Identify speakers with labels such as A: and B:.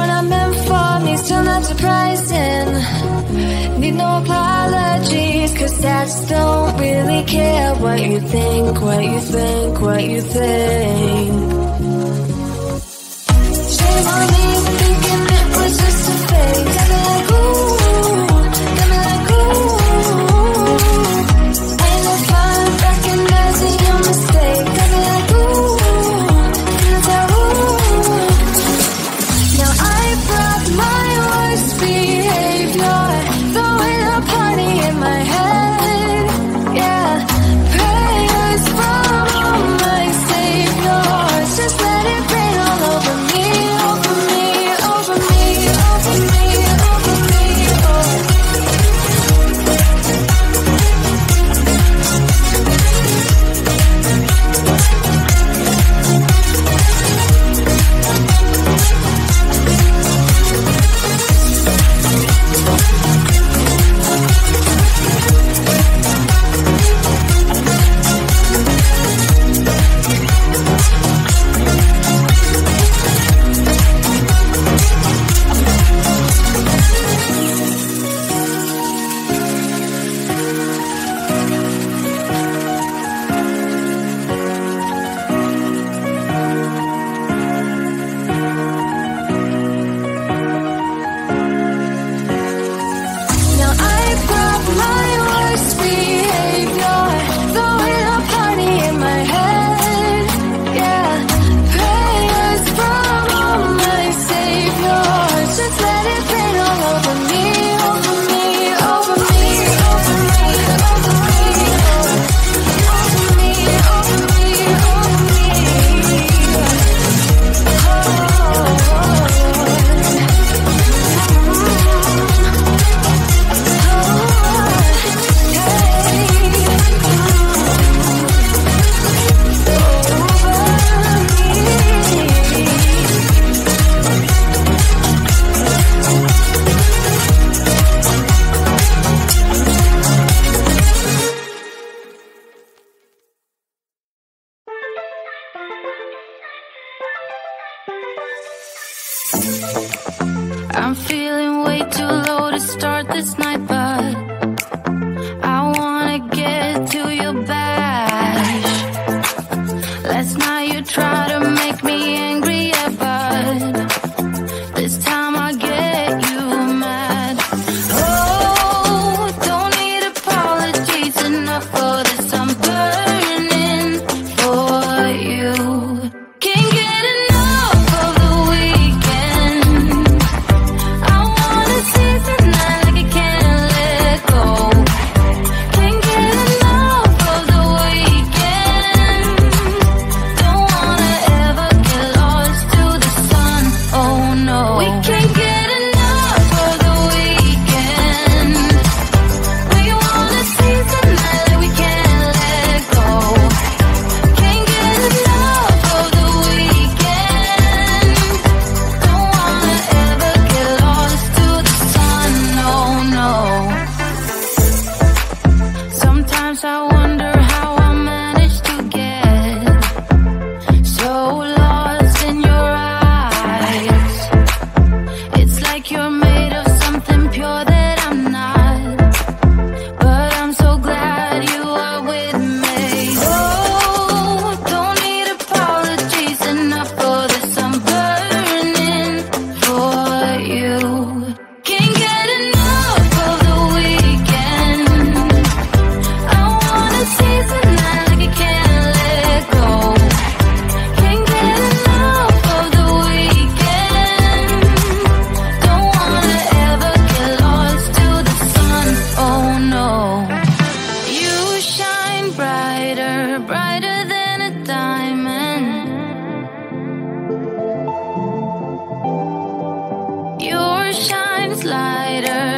A: what I meant for me, still not surprising. Need no apologies, cause I just don't really care what you think, what you think, what you think. Shame on me, thinking it was just a phase. Got me like ooh, got me like ooh. Ain't no fun recognizing your mistake. Got me like ooh, feels like ooh. Now I brought my worst behavior, throwing a party in my head. Yeah, prayers from my saviors. Just let it rain all over me, over me, over me, over me, over me. Now I brought my worst behavior, throwing a party in my head. Yeah, prayers from my saviors. Just let it rain all over me, over me, over me, over me, over me, over me, over me, over I'm feeling way too low to start this night, but I wanna get to your bash. Last night you tried to make me angry, yeah, but this time I get you mad. Oh, don't need apologies, enough for this, I'm burning for you. Can't get enough of the weekend. I wanna seize the night like I can't let go. Can't get enough of the weekend. Don't wanna ever get lost to the sun, oh no. We can't get enough of the weekend. We wanna seize the night like we can't let go. Can't get enough of the weekend. Don't wanna ever get lost to the sun, oh no. Sometimes I wonder how I managed to get so lost in your eyes. It's like you're made of something pure that I'm not, but I'm so glad you are with me. Oh, don't need apologies, enough for this, I'm burning for you. Can't get enough of the weekend. I wanna seize the night like I can't let go. Can't get enough of the weekend. Don't wanna ever get lost to the sun, oh no. You shine brighter, brighter than a diamond. Yours shines lighter,